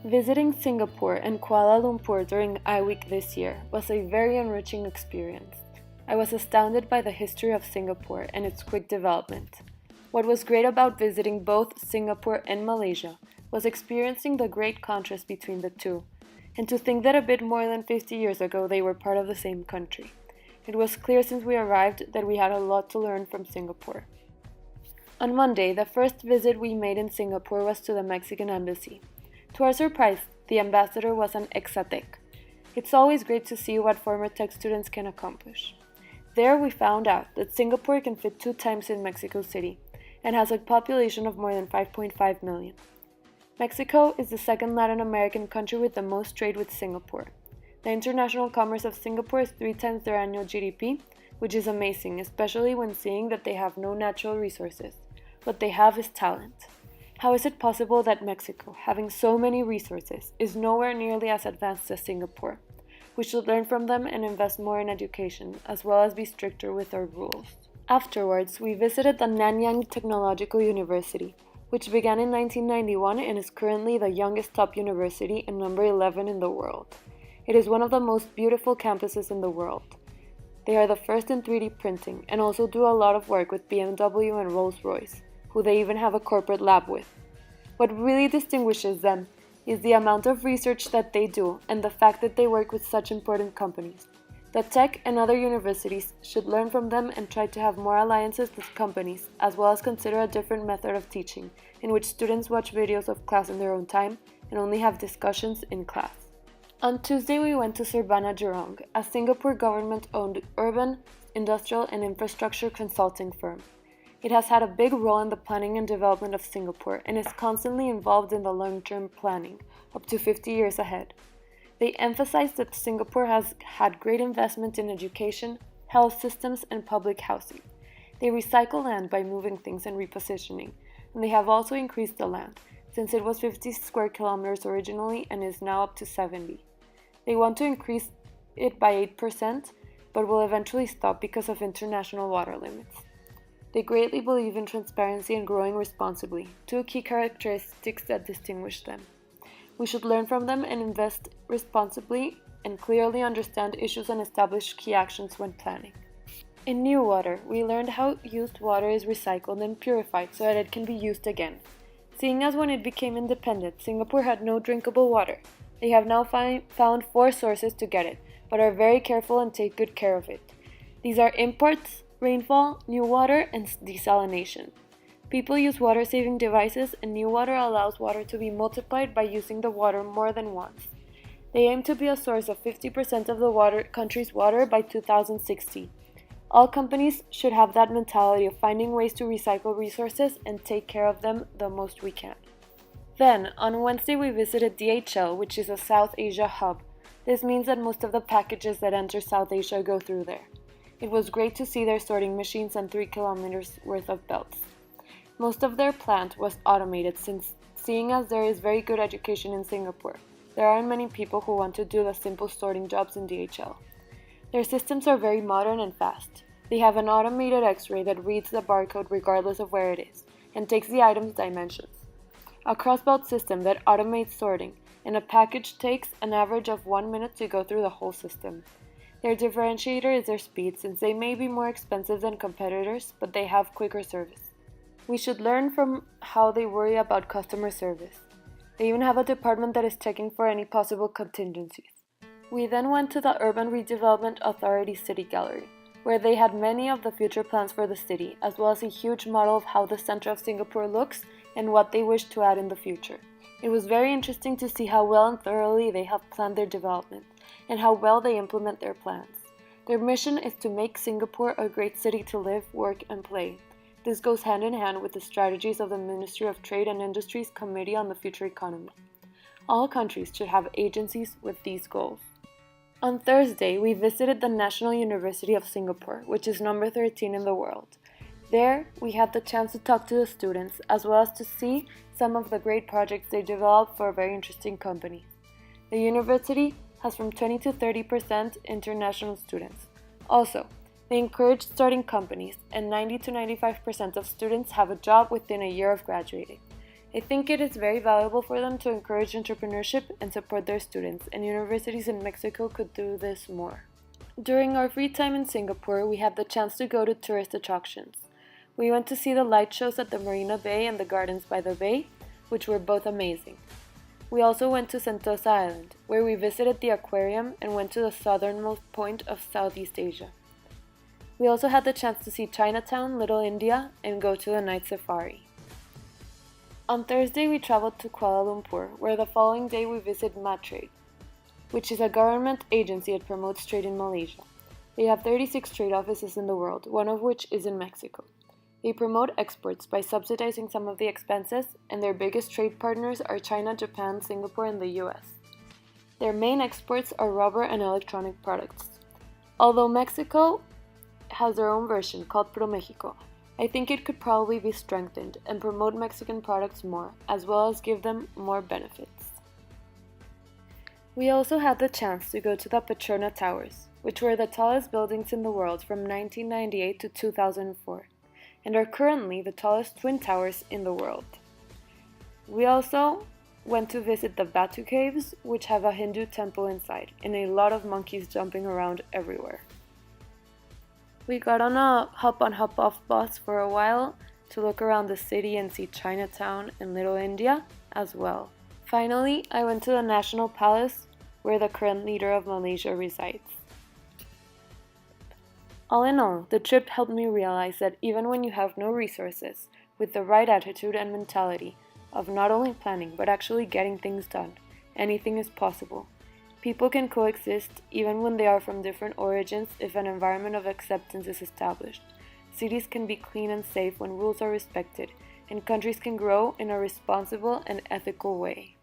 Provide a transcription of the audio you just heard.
Visiting Singapore and Kuala Lumpur during iWeek this year was a very enriching experience. I was astounded by the history of Singapore and its quick development. What was great about visiting both Singapore and Malaysia was experiencing the great contrast between the two, and to think that a bit more than 50 years ago they were part of the same country. It was clear since we arrived that we had a lot to learn from Singapore. On Monday, the first visit we made in Singapore was to the Mexican embassy. To our surprise, the ambassador was an ex-Tech. It's always great to see what former Tech students can accomplish. There we found out that Singapore can fit 2 times in Mexico City and has a population of more than 5.5 million. Mexico is the second Latin American country with the most trade with Singapore. The international commerce of Singapore is 3 times their annual GDP, which is amazing, especially when seeing that they have no natural resources. What they have is talent. How is it possible that Mexico, having so many resources, is nowhere nearly as advanced as Singapore? We should learn from them and invest more in education, as well as be stricter with our rules. Afterwards, we visited the Nanyang Technological University, which began in 1991 and is currently the youngest top university and number 11 in the world. It is one of the most beautiful campuses in the world. They are the first in 3D printing and also do a lot of work with BMW and Rolls-Royce, who they even have a corporate lab with. What really distinguishes them is the amount of research that they do and the fact that they work with such important companies. The Tech and other universities should learn from them and try to have more alliances with companies, as well as consider a different method of teaching, in which students watch videos of class in their own time and only have discussions in class. On Tuesday, we went to Surbana Jurong, a Singapore government-owned urban, industrial, and infrastructure consulting firm. It has had a big role in the planning and development of Singapore and is constantly involved in the long-term planning, up to 50 years ahead. They emphasize that Singapore has had great investment in education, health systems, and public housing. They recycle land by moving things and repositioning, and they have also increased the land, since it was 50 square kilometers originally and is now up to 70. They want to increase it by 8%, but will eventually stop because of international water limits. They greatly believe in transparency and growing responsibly, 2 key characteristics that distinguish them. We should learn from them and invest responsibly and clearly understand issues and establish key actions when planning. In New Water, we learned how used water is recycled and purified so that it can be used again. Seeing as when it became independent, Singapore had no drinkable water. They have now found 4 sources to get it, but are very careful and take good care of it. These are imports, rainfall, new water, and desalination. People use water-saving devices, and New Water allows water to be multiplied by using the water more than once. They aim to be a source of 50% of the country's water by 2060. All companies should have that mentality of finding ways to recycle resources and take care of them the most we can. Then, on Wednesday, we visited DHL, which is a South Asia hub. This means that most of the packages that enter South Asia go through there. It was great to see their sorting machines and 3 kilometers worth of belts. Most of their plant was automated since, seeing as there is very good education in Singapore, there aren't many people who want to do the simple sorting jobs in DHL. Their systems are very modern and fast. They have an automated X-ray that reads the barcode regardless of where it is, and takes the item's dimensions. A crossbelt system that automates sorting, and a package takes an average of 1 minute to go through the whole system. Their differentiator is their speed, since they may be more expensive than competitors, but they have quicker service. We should learn from how they worry about customer service. They even have a department that is checking for any possible contingencies. We then went to the Urban Redevelopment Authority City Gallery, where they had many of the future plans for the city, as well as a huge model of how the center of Singapore looks and what they wish to add in the future. It was very interesting to see how well and thoroughly they have planned their development, and how well they implement their plans. Their mission is to make Singapore a great city to live, work, and play. This goes hand in hand with the strategies of the Ministry of Trade and Industry's Committee on the Future Economy. All countries should have agencies with these goals. On Thursday, we visited the National University of Singapore, which is number 13 in the world. There, we had the chance to talk to the students, as well as to see some of the great projects they developed for very interesting companies. The university has from 20 to 30% international students. Also, they encourage starting companies, and 90 to 95% of students have a job within a year of graduating. I think it is very valuable for them to encourage entrepreneurship and support their students, and universities in Mexico could do this more. During our free time in Singapore, we had the chance to go to tourist attractions. We went to see the light shows at the Marina Bay and the gardens by the bay, which were both amazing. We also went to Sentosa Island, where we visited the aquarium and went to the southernmost point of Southeast Asia. We also had the chance to see Chinatown, Little India, and go to the night safari. On Thursday, we traveled to Kuala Lumpur, where the following day we visited Matrade, which is a government agency that promotes trade in Malaysia. They have 36 trade offices in the world, one of which is in Mexico. They promote exports by subsidizing some of the expenses, and their biggest trade partners are China, Japan, Singapore, and the US. Their main exports are rubber and electronic products. Although Mexico has their own version called Pro Mexico, I think it could probably be strengthened and promote Mexican products more, as well as give them more benefits. We also had the chance to go to the Petrona Towers, which were the tallest buildings in the world from 1998 to 2004, and are currently the tallest twin towers in the world. We also went to visit the Batu Caves, which have a Hindu temple inside, and a lot of monkeys jumping around everywhere. We got on a hop-on hop-off bus for a while to look around the city and see Chinatown and Little India as well. Finally, I went to the National Palace, where the current leader of Malaysia resides. All in all, the trip helped me realize that even when you have no resources, with the right attitude and mentality of not only planning but actually getting things done, anything is possible. People can coexist even when they are from different origins if an environment of acceptance is established. Cities can be clean and safe when rules are respected, and countries can grow in a responsible and ethical way.